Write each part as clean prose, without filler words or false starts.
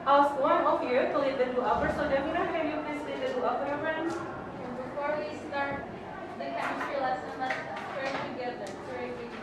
ask one of you to lead the do-over. So Davina, can you please lead the do-over, your friends? Before we start the chemistry lesson, let's pray together. Pray with me.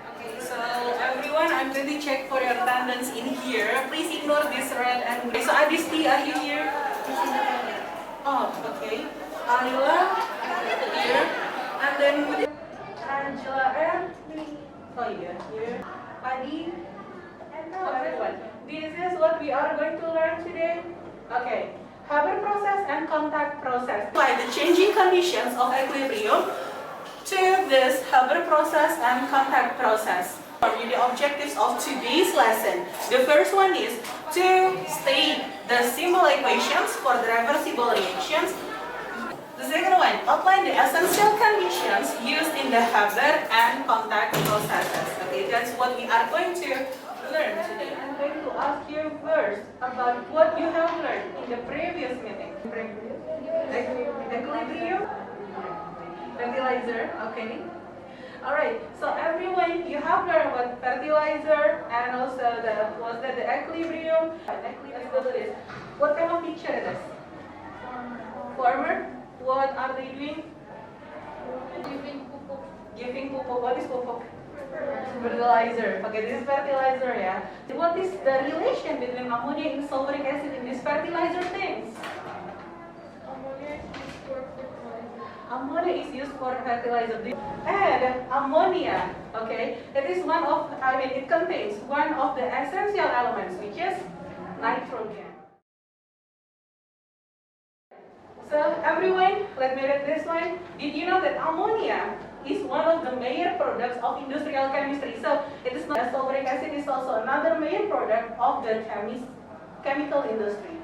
Okay, so everyone, I'm going to check for your attendance in here. Please ignore this red and green. So Adisti, are you here? Oh, okay. Ayla, here. And then Angela and oh yeah, here. Adi, and now everyone. This is what we are going to learn today. Okay. Haber process and contact process. Apply the changing conditions of equilibrium to this Haber process and contact process. The objectives of today's lesson. The first one is to state the simple equations for the reversible reactions. The second one, outline the essential conditions used in the Haber and contact processes. Okay, that's what we are going to learn today. I'm going to ask you first about what you have learned in the previous meeting. Equilibrium, fertilizer, okay. Alright, so everyone, you have learned what fertilizer and also the equilibrium. Let's go to this. What kind of picture it is? Farmer. What are they doing? Giving pupuk. Giving pupuk. What is pupuk? Fertilizer. Okay, this is fertilizer, yeah. What is the relation between ammonia and sulfuric acid in these fertilizer things? Ammonia is used for fertilizer. Ammonia is used for fertilizer. And ammonia, okay, it contains one of the essential elements, which is nitrogen. So everyone, let me read this one. Did you know that ammonia is one of the major products of industrial chemistry? So it is not sulfuric acid is also another major product of the chemical industry.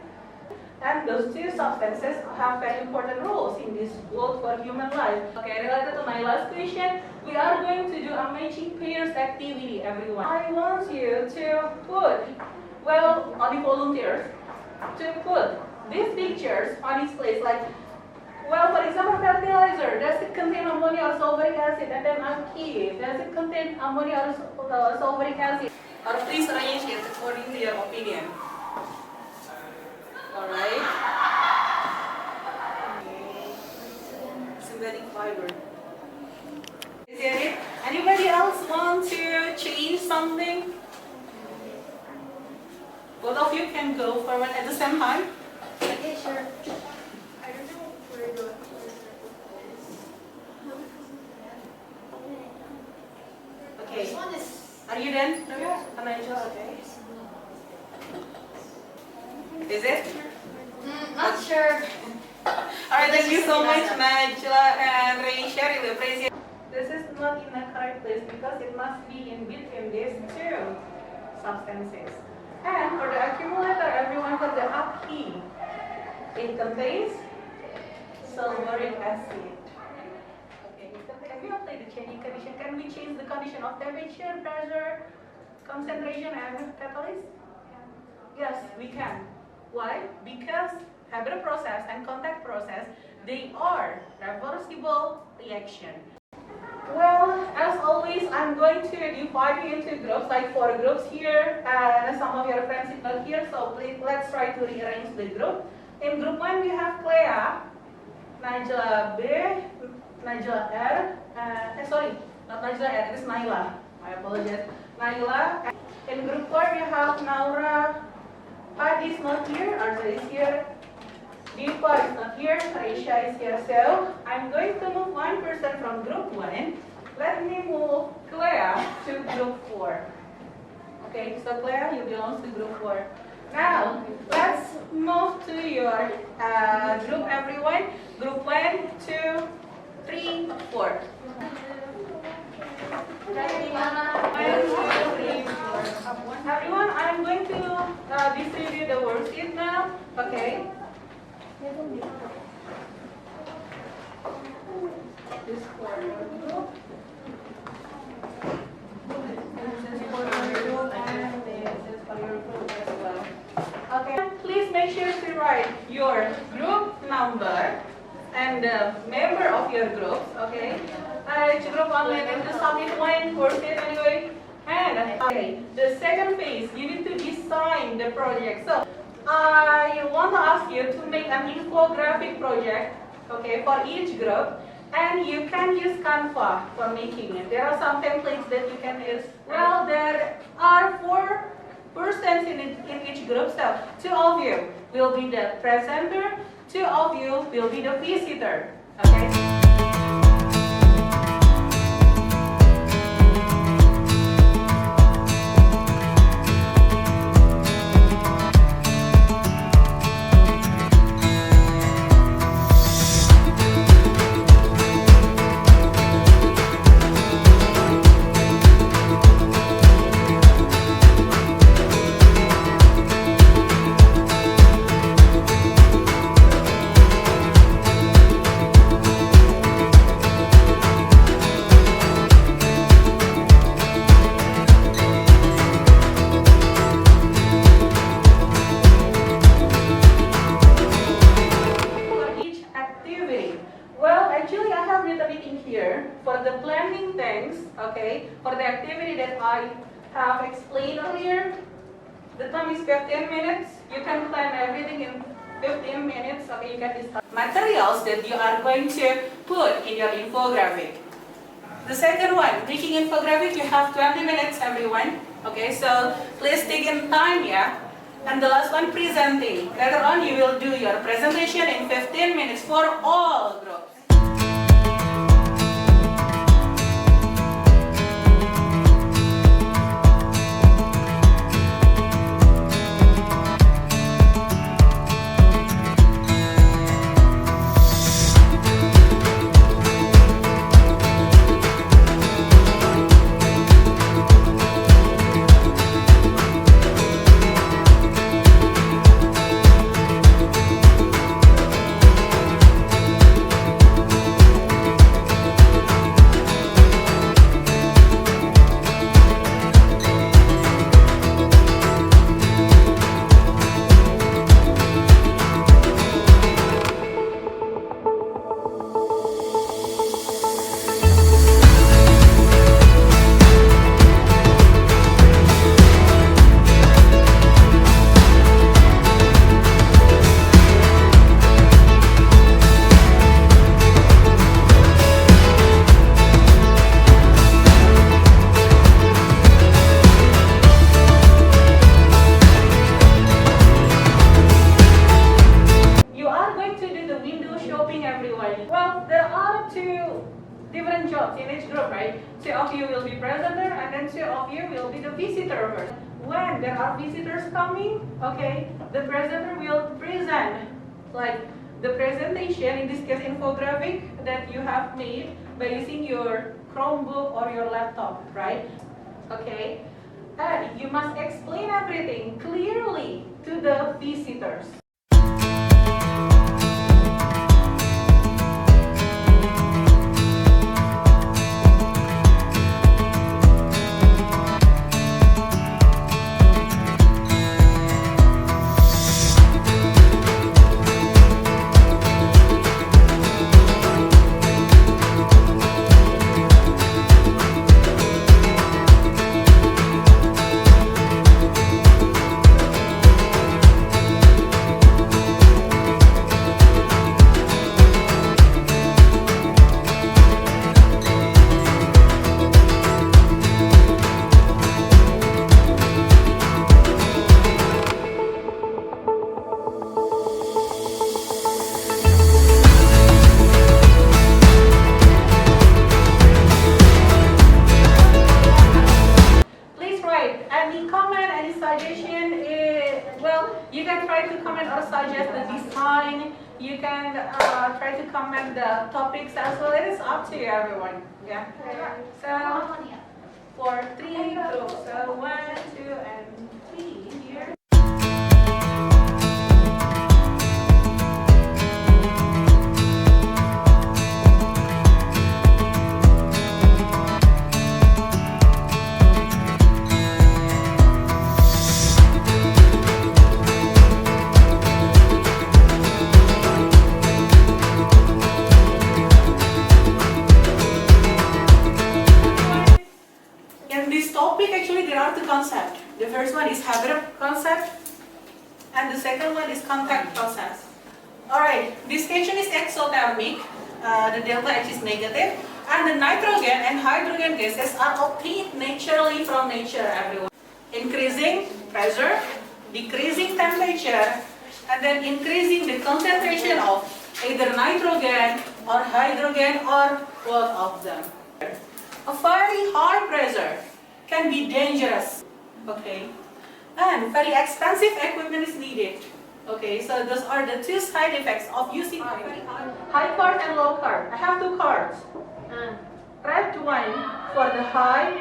And those two substances have very important roles in this world for human life. Okay, related to my last question, we are going to do a matching pairs activity, everyone. I want you to put, well, on the volunteers, to put these pictures on its place, like, well, for example, fertilizer, does it contain ammonia or sulfuric acid? And then alkene, does it contain ammonia or sulfuric acid? Or please arrange it according to your opinion. Alright. Synthetic fiber. Is that it? Anybody else want to change something? Both of you can go forward at the same time. Okay, sure. I don't know where to go. Okay. This one is. Are you done? Yeah. Angela, okay. Is it? Not sure. Alright, thank you so much, Najla and Reisha. Really appreciate. This is not in the correct place because it must be in between these two substances. And for the accumulator, everyone for the alkene, it contains sulfuric acid. Okay, can we apply the changing condition? Can we change the condition of temperature, pressure, concentration, and catalyst? Yes, we can. Why? Because Haber process and contact process, they are reversible reaction. Well, as always, I'm going to divide you into groups, like 4 groups here, and some of your friends is not here, so please let's try to rearrange the group. In group 1, we have Clea, Najla B, Najla R, sorry, not Najla R, it is Naila. I apologize. Naila. In group 4, we have Naura. Adi is not here, Arza is here. Deepa is not here, Aisha is here. So I'm going to move one person from group 1. Let me move Clea to group 4. Okay, so Clea, you belong to group 4. Now, let's move to your group, everyone. Group 1, 2, 3, 4. 1, 2, 3, 4. Everyone, I'm going to distribute the worksheet now. Okay. This for your group. This is for your group, and this is for your group as well. Okay. Please make sure to write your group number and the member of your groups, okay? Each group only need to submit one worksheet anyway. And okay, the second phase, you need to design the project. So I want to ask you to make an infographic project, okay, for each group. And you can use Canva for making it. There are some templates that you can use. Well, there are 4 persons in each group. So 2 of you will be the presenter, 2 of you will be the visitor. Okay? For the planning things, okay, for the activity that I have explained earlier, the time is 15 minutes. You can plan everything in 15 minutes, okay, you can discuss materials that you are going to put in your infographic. The second one, making infographic, you have 20 minutes everyone, okay, so please take in time, yeah. And the last one, presenting. Later on, you will do your presentation in 15 minutes for all groups. Different jobs in each group, right? 2 of you will be presenter and then 2 of you will be the visitor. When there are visitors coming, okay, the presenter will present like the presentation, in this case infographic, that you have made by using your Chromebook or your laptop, right? Okay, and you must explain everything clearly to the visitors. You can try to comment or suggest the design. You can try to comment the topics as well. It is up to you, everyone. Yeah. So for 3 groups, so 1, 2, and 3 here. topic, actually there are two concepts. The first one is habit concept, and the second one is contact process. Alright, this question is exothermic. The delta H is negative, and the nitrogen and hydrogen gases are obtained naturally from nature, everyone. Increasing pressure, decreasing temperature, and then increasing the concentration of either nitrogen or hydrogen or both of them. A very high pressure can be dangerous, okay, and very expensive equipment is needed. Okay, so those are the two side effects of using high current and low current. I have two cards. Red one for the high,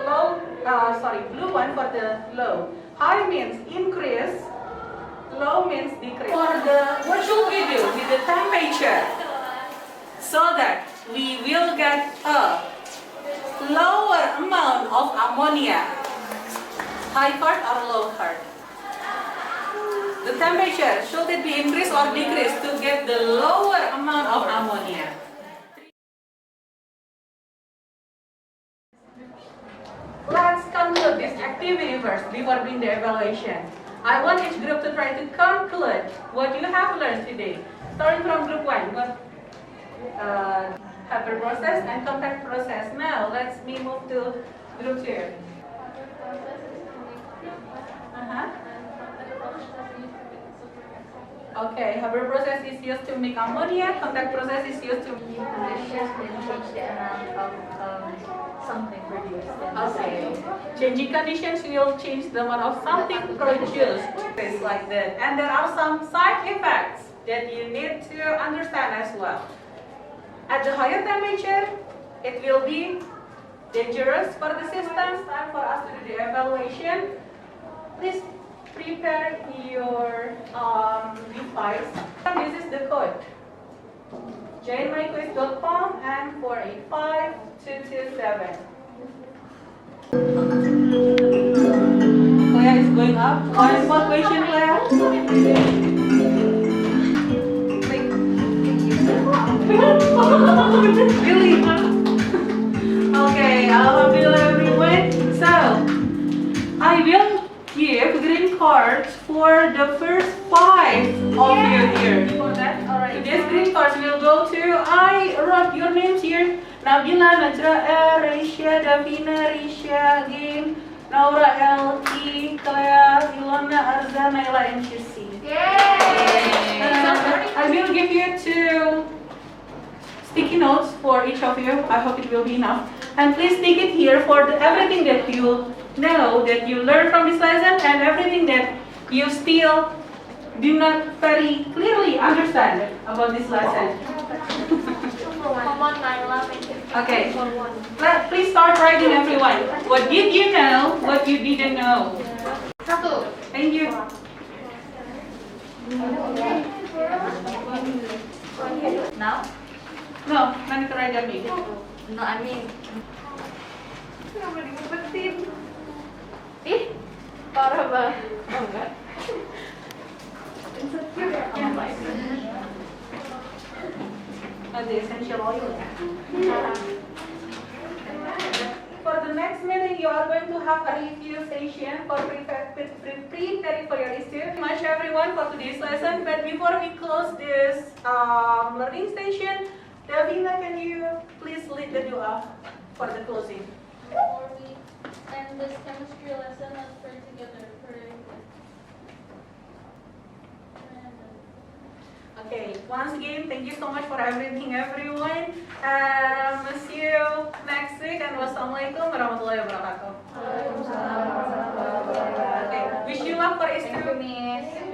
blue one for the low. High means increase, low means decrease. For the virtual video with the temperature, so that we will get a lower amount of ammonia. High current or low current. The temperature, should it be increased or decreased to get the lower amount of ammonia? Let's conclude this activity first before doing the evaluation. I want each group to try to conclude what you have learned today. Starting from group 1, habit process and contact process. Now, let's move to group 2. Okay, habit process is used to make ammonia, contact process is used to make conditions and change the amount of something produced. okay. Changing conditions will change the amount of something produced. It's like that. And there are some side effects that you need to understand as well. At the higher temperature, it will be dangerous for the system. It's time for us to do the evaluation. Please prepare your device. This is the code. joinmyquiz.com and 485227. Clea is going up. One more question, Clea. Really? Okay, alhamdulillah everyone. So, I will give green cards for the first 5 of you here. For that, alright. Today's green cards will go to, I wrote your names here. Nabila, Najra, Raisya, Davina, Risha, Ging, Naura, L.T., Clea, Ilona, Arza, Naila, and Shusi. Yay! I will give you 2 sticky notes for each of you. I hope it will be enough. And please stick it here for everything that you know, that you learned from this lesson, and everything that you still do not very clearly understand about this lesson. Come on, Naila, make it. Okay. Please start writing, everyone. What did you know? What you didn't know? Thank you. Now? No, nanti aja nih. No, I mean. Kenapa diumpetin? Ih, parah banget. Oh enggak. Insecure ya? Oh my The essential oil. For the next meeting, you are going to have a review session for preparing for your issue. Much everyone for today's lesson. But before we close this learning session, Davina, can you please lead the dua for the closing? Before we end this chemistry lesson, let's pray together. Okay, once again, thank you so much for everything, everyone. See you next week, and wassalamualaikum warahmatullahi wabarakatuh. Okay, wish you luck for issue. Miss.